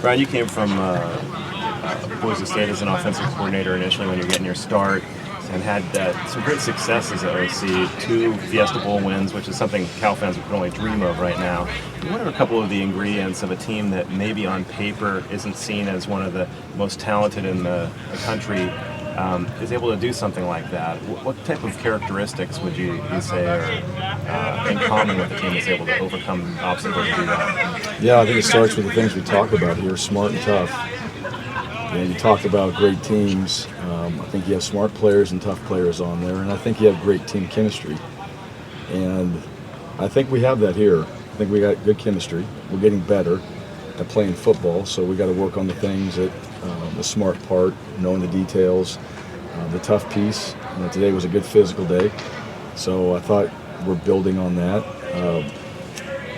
Bryan, you came from Boise State as an offensive coordinator initially when you're getting your start, and had some great successes at OC, 2 Fiesta Bowl wins, which is something Cal fans can only dream of right now. What are a couple of the ingredients of a team that maybe on paper isn't seen as one of the most talented in the country, is able to do something like that? What type of characteristics would you say are in common with a team that's able to overcome obstacles and do that? Yeah, I think it starts with the things we talk about here, smart and tough. You talked about great teams. I think you have smart players and tough players on there, and I think you have great team chemistry. And I think we have that here. I think we got good chemistry. We're getting better at playing football, so we got to work on the things that the smart part, knowing the details, the tough piece. Today was a good physical day, so I thought we're building on that.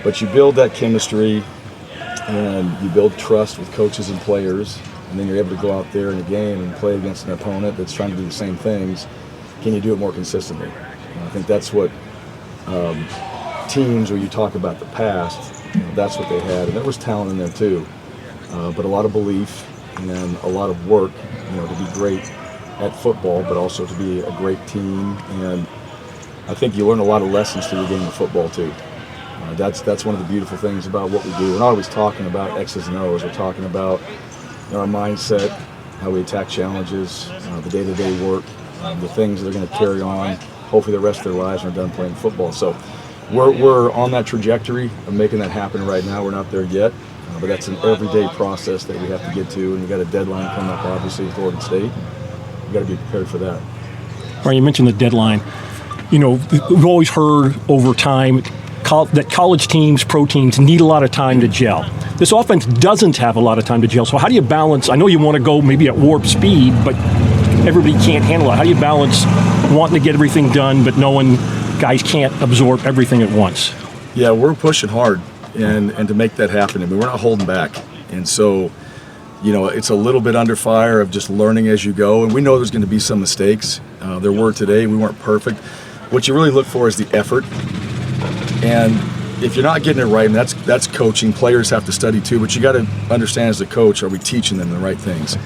But you build that chemistry, and you build trust with coaches and players. And then you're able to go out there in a game and play against an opponent that's trying to do the same things. Can you do it more consistently? And I think that's what teams, where you talk about the past, that's what they had. And there was talent in there too, but a lot of belief and a lot of work, to be great at football, but also to be a great team. And I think you learn a lot of lessons through the game of football too. That's one of the beautiful things about what we do. We're not always talking about X's and O's. We're talking about our mindset, how we attack challenges, the day-to-day work, the things that are going to carry on, hopefully the rest of their lives when they're done playing football. So we're on that trajectory of making that happen right now. We're not there yet, but that's an everyday process that we have to get to, and you got a deadline coming up, obviously, with Oregon State. We've got to be prepared for that. Brian, you mentioned the deadline. We've always heard over time that college teams, pro teams, need a lot of time to gel. This offense doesn't have a lot of time to gel, so how do you balance? I know you want to go maybe at warp speed, but everybody can't handle it. How do you balance wanting to get everything done, but knowing guys can't absorb everything at once? Yeah, we're pushing hard, and to make that happen, we're not holding back. And so, it's a little bit under fire of just learning as you go, and we know there's going to be some mistakes. There were today. We weren't perfect. What you really look for is the effort. And if you're not getting it right, and that's coaching, players have to study too, but you got to understand as a coach, are we teaching them the right things?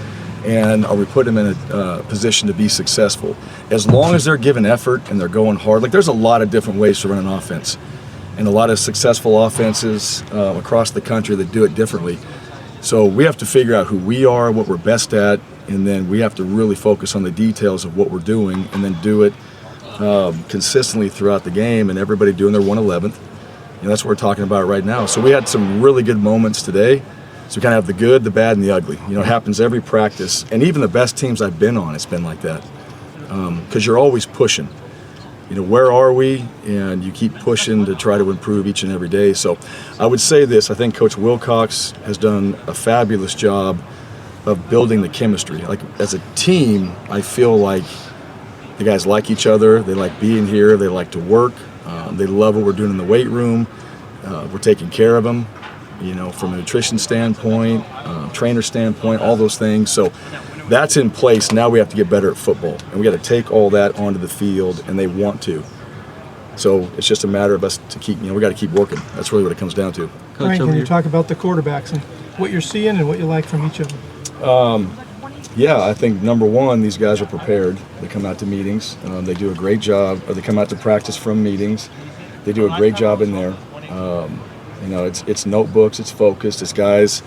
And are we putting them in a position to be successful? As long as they're giving effort and they're going hard, there's a lot of different ways to run an offense. And a lot of successful offenses across the country that do it differently. So we have to figure out who we are, what we're best at, and then we have to really focus on the details of what we're doing and then do it consistently throughout the game, and everybody doing their 1/11th. And that's what we're talking about right now. So we had some really good moments today. So we kind of have the good, the bad, and the ugly. It happens every practice. And even the best teams I've been on, it's been like that. Because you're always pushing. Where are we? And you keep pushing to try to improve each and every day. So I would say this, I think Coach Wilcox has done a fabulous job of building the chemistry. As a team, I feel like the guys like each other. They like being here. They like to work. They love what we're doing in the weight room. We're taking care of them, from a nutrition standpoint, trainer standpoint, all those things. So that's in place. Now we have to get better at football, and we got to take all that onto the field, and they want to. So it's just a matter of us to keep, we got to keep working. That's really what it comes down to. Coach, can you talk about the quarterbacks and what you're seeing and what you like from each of them? Yeah, I think number one, these guys are prepared. They come out to meetings. They do a great job. Or they come out to practice from meetings. They do a great job in there. It's notebooks, it's focused, it's guys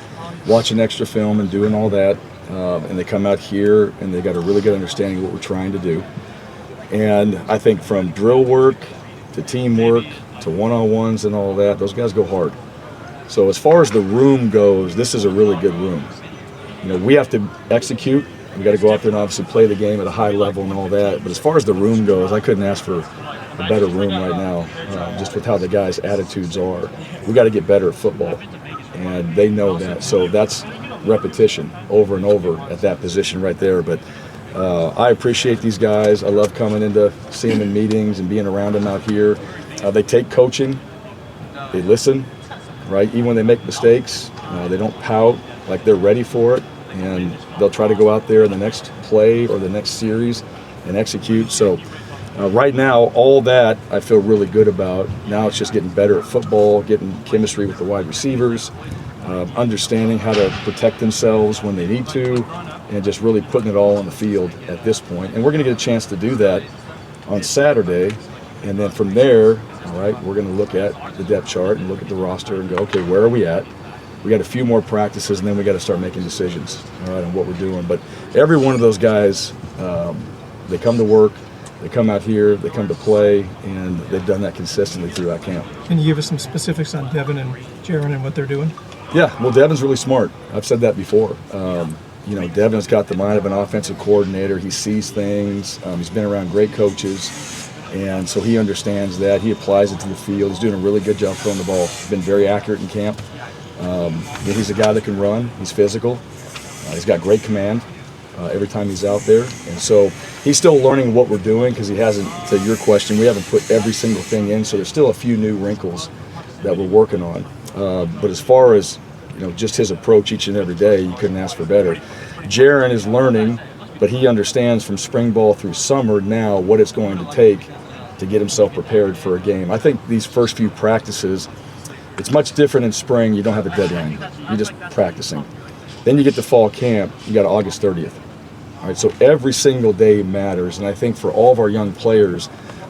watching extra film and doing all that. And they come out here and they got a really good understanding of what we're trying to do. And I think from drill work to teamwork to one-on-ones and all that, those guys go hard. So as far as the room goes, this is a really good room. We have to execute. We got to go out there and obviously play the game at a high level and all that. But as far as the room goes, I couldn't ask for a better room right now, just with how the guys' attitudes are. We got to get better at football, and they know that. So that's repetition over and over at that position right there. But I appreciate these guys. I love coming into seeing them in meetings and being around them out here. They take coaching. They listen, right? Even when they make mistakes, they don't pout. They're ready for it. And they'll try to go out there in the next play or the next series and execute. So right now, all that I feel really good about. Now it's just getting better at football, getting chemistry with the wide receivers, understanding how to protect themselves when they need to, and just really putting it all on the field at this point. And we're going to get a chance to do that on Saturday. And then from there, all right, we're going to look at the depth chart and look at the roster and go, okay, where are we at? We got a few more practices, and then we got to start making decisions, all right, on what we're doing. But every one of those guys, they come to work, they come out here, they come to play, and they've done that consistently throughout camp. Can you give us some specifics on Devin and Jaron and what they're doing? Yeah, well, Devin's really smart. I've said that before. Devin's got the mind of an offensive coordinator. He sees things. He's been around great coaches, and so he understands that. He applies it to the field. He's doing a really good job throwing the ball. Been very accurate in camp. He's a guy that can run. He's physical. He's got great command every time he's out there. And so he's still learning what we're doing because he hasn't, to your question, we haven't put every single thing in. So there's still a few new wrinkles that we're working on. But as far as, just his approach each and every day, you couldn't ask for better. Jaron is learning, but he understands from spring ball through summer now what it's going to take to get himself prepared for a game. I think these first few practices, it's much different in spring. You don't have a deadline. You're just practicing. Then you get to fall camp, you got August 30th. All right, so every single day matters. And I think for all of our young players,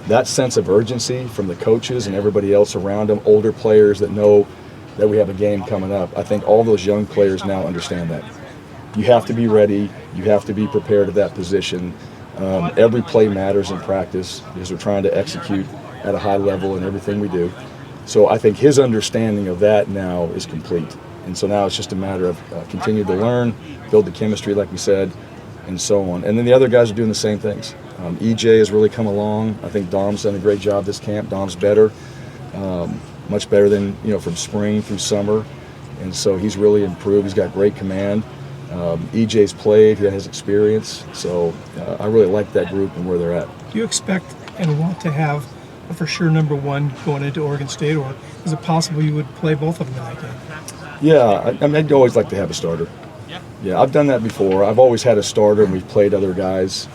that sense of urgency from the coaches and everybody else around them, older players that know that we have a game coming up, I think all those young players now understand that. You have to be ready. You have to be prepared at that position. Every play matters in practice because we're trying to execute at a high level in everything we do. So I think his understanding of that now is complete. And so now it's just a matter of continue to learn, build the chemistry like we said, and so on. And then the other guys are doing the same things. EJ has really come along. I think Dom's done a great job this camp. Dom's better, much better than, from spring through summer. And so he's really improved. He's got great command. EJ's played, he has experience. So I really like that group and where they're at. Do you expect and want to have a for sure number one going into Oregon State, or is it possible you would play both of them in that game? Yeah, I'd always like to have a starter. Yeah, I've done that before. I've always had a starter, and we've played other guys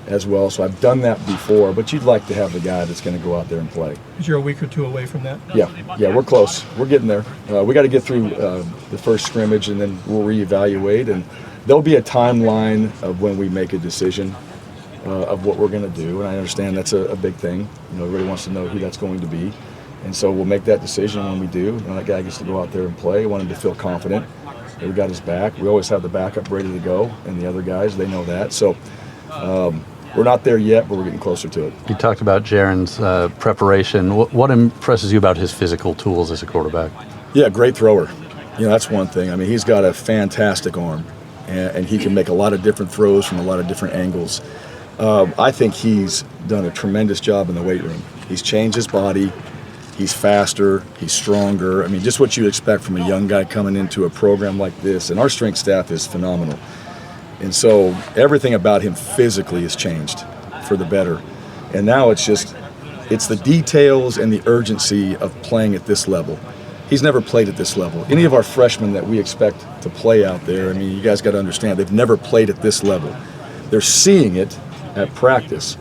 as well. So I've done that before, but you'd like to have the guy that's going to go out there and play. Because you're a week or two away from that. Yeah, we're close. We're getting there. We got to get through the first scrimmage, and then we'll reevaluate. And there'll be a timeline of when we make a decision of what we're going to do. And I understand that's a big thing. Everybody wants to know who that's going to be. And so we'll make that decision when we do. That guy gets to go out there and play. I want him to feel confident that we got his back. We always have the backup ready to go, and the other guys, they know that. So we're not there yet, but we're getting closer to it. You talked about Jaron's preparation. What impresses you about his physical tools as a quarterback? Yeah, great thrower. That's one thing. I mean, he's got a fantastic arm, and he can make a lot of different throws from a lot of different angles. I think he's done a tremendous job in the weight room. He's changed his body. He's faster. He's stronger. I mean, just what you'd expect from a young guy coming into a program like this. And our strength staff is phenomenal. And so everything about him physically has changed for the better. And now it's the details and the urgency of playing at this level. He's never played at this level. Any of our freshmen that we expect to play out there, I mean, you guys got to understand, they've never played at this level. They're seeing it at practice,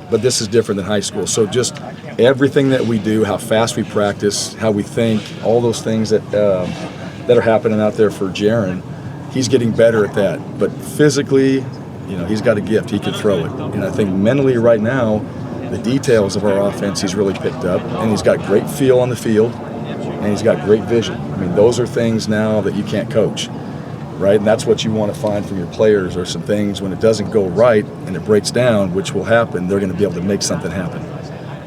but this is different than high school. So just everything that we do, how fast we practice, how we think, all those things that are happening out there for Jaron, he's getting better at that. But physically, he's got a gift. He can throw it. And I think mentally right now, the details of our offense he's really picked up, and he's got great feel on the field, and he's got great vision. I mean, those are things now that you can't coach, right? And that's what you want to find from your players, are some things when it doesn't go right and it breaks down, which will happen, they're going to be able to make something happen.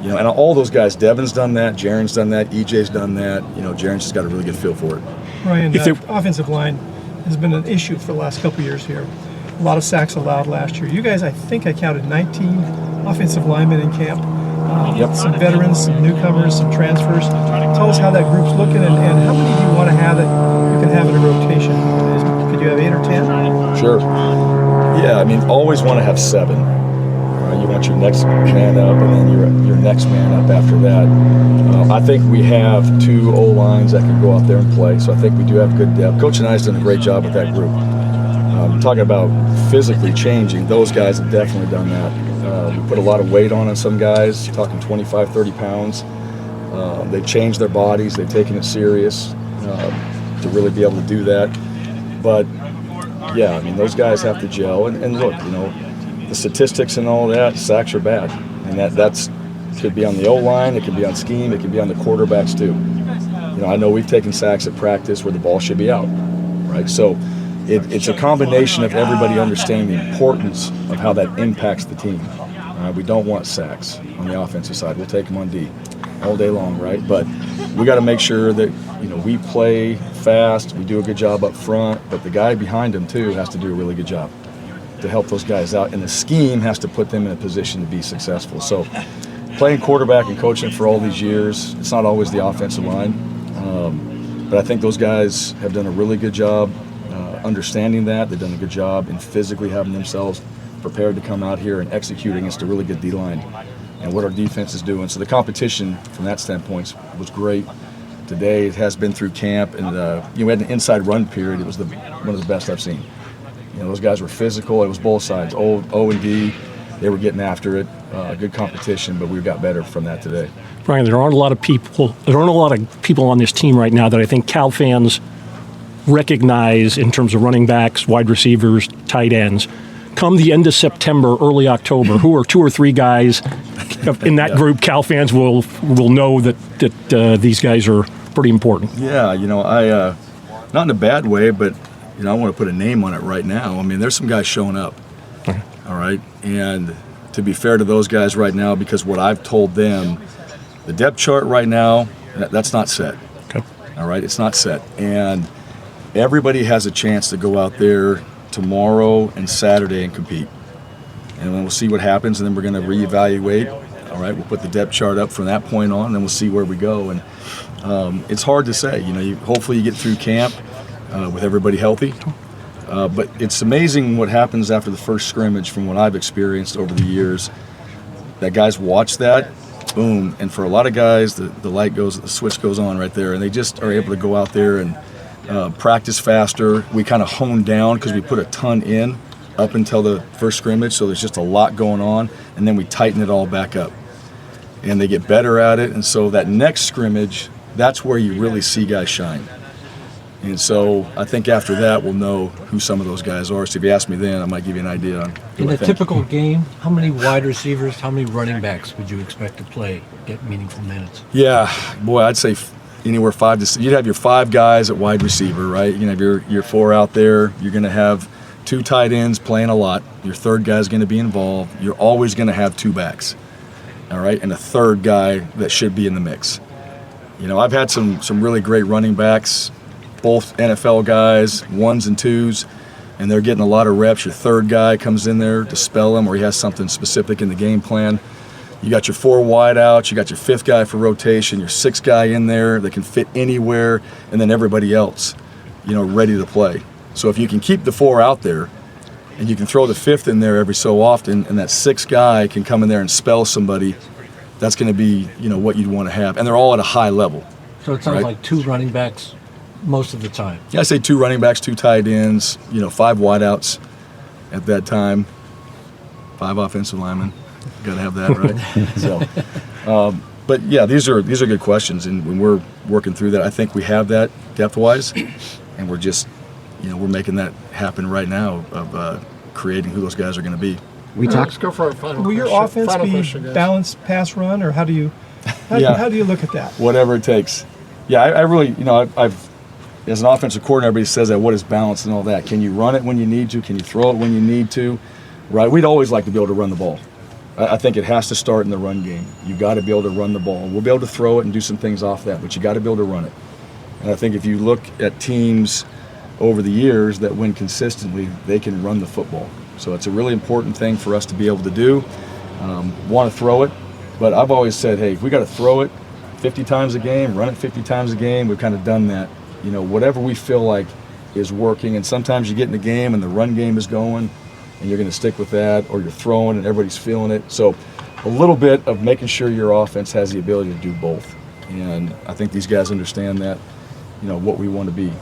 And all those guys, Devin's done that, Jaron's done that, EJ's done that. Jaron's just got a really good feel for it. Ryan, offensive line has been an issue for the last couple of years here. A lot of sacks allowed last year. You guys, I think I counted 19 offensive linemen in camp. Some veterans, some newcomers, some transfers. Tell us how that group's looking, and how many do you want to have that you can have in a rotation? Could you have 8 or 10? Sure. Yeah, I mean, always want to have 7. You want your next man up, and then your next man up after that. I think we have 2 O-lines that can go out there and play, so I think we do have good depth. Coach and I has done a great job with that group. Talking about physically changing, those guys have definitely done that. We put a lot of weight on some guys, talking 25, 30 pounds. They've changed their bodies. They've taken it serious. to really be able to do that. But yeah, I mean, those guys have to gel. And look, you know, the statistics and all that, sacks are bad. And that's could be on the O-line, it could be on scheme, it could be on the quarterbacks too. You know, I know we've taken sacks at practice where the ball should be out, right? So it's a combination of everybody understanding the importance of how that impacts the team. We don't want sacks on the offensive side. We'll take them on D all day long, right? But we got to make sure that, you know, we play fast, we do a good job up front, but the guy behind him too has to do a really good job to help those guys out, and the scheme has to put them in a position to be successful. So playing quarterback and coaching for all these years, it's not always the offensive line, but I think those guys have done a really good job understanding that. They've done a good job in physically having themselves prepared to come out here and execute against a really good D-line and what our defense is doing. So the competition from that standpoint was great. Today it has been through camp, and you know, we had an inside run period. It was one of the best I've seen. You know, those guys were physical. It was both sides, O and D. They were getting after it. Good competition, but we got better from that today. Bryan, there aren't a lot of people on this team right now that I think Cal fans recognize in terms of running backs, wide receivers, tight ends. Come the end of September, early October, who are 2 or 3 guys in that group Cal fans will know that these guys are pretty important? Yeah, you know, I not in a bad way, but you know, I want to put a name on it right now. I mean, there's some guys showing up. Okay. All right, and to be fair to those guys right now, because what I've told them, the depth chart right now, that's not set. Okay. All right, it's not set, and everybody has a chance to go out there tomorrow and Saturday and compete. And then we'll see what happens, and then we're going to reevaluate. All right, we'll put the depth chart up from that point on, and then we'll see where we go. And it's hard to say. You know, hopefully you get through camp with everybody healthy. But it's amazing what happens after the first scrimmage from what I've experienced over the years. That guys watch that, boom, and for a lot of guys, the switch goes on right there, and they just are able to go out there and practice faster. We kind of hone down because we put a ton in up until the first scrimmage, so there's just a lot going on, and then we tighten it all back up. And they get better at it, and so that next scrimmage, that's where you really see guys shine. And so I think after that, we'll know who some of those guys are. So if you ask me then, I might give you an idea on who In I a think. typical game, how many wide receivers, how many running backs would you expect to play, get meaningful minutes? Yeah, boy, I'd say anywhere 5 to 6. You'd have your 5 guys at wide receiver, right? You have your 4 out there. You're going to have 2 tight ends playing a lot. Your third guy's going to be involved. You're always going to have 2 backs, all right, and a third guy that should be in the mix. You know, I've had some really great running backs, both NFL guys, 1s and 2s, and they're getting a lot of reps. Your third guy comes in there to spell them, or he has something specific in the game plan. You got your 4 wideouts, you got your 5th guy for rotation, your 6th guy in there that can fit anywhere, and then everybody else, you know, ready to play. So if you can keep the 4 out there, and you can throw the 5th in there every so often, and that 6th guy can come in there and spell somebody, that's going to be, you know, what you'd want to have. And they're all at a high level. So it sounds Right. like 2 running backs most of the time. Yeah, I say 2 running backs, 2 tight ends, you know, 5 wideouts at that time, 5 offensive linemen. Got to have that, right? So, but yeah, these are good questions, and when we're working through that, I think we have that depth-wise, and we're just, you know, we're making that happen right now of creating who those guys are going to be. Let's go for our final Will your question. offense Final be question, guys. balanced pass run, or how do you look at that? Whatever it takes. Yeah, I really, you know, I've as an offensive coordinator, everybody says that, what is balance and all that. Can you run it when you need to? Can you throw it when you need to? Right? We'd always like to be able to run the ball. I think it has to start in the run game. You've got to be able to run the ball. We'll be able to throw it and do some things off that, but you got to be able to run it. And I think if you look at teams over the years that win consistently, they can run the football. So it's a really important thing for us to be able to do. Want to throw it, but I've always said, hey, if we got to throw it 50 times a game, run it 50 times a game, we've kind of done that. You know, whatever we feel like is working, and sometimes you get in the game and the run game is going, and you're going to stick with that, or you're throwing and everybody's feeling it. So a little bit of making sure your offense has the ability to do both. And I think these guys understand that, you know, what we want to be.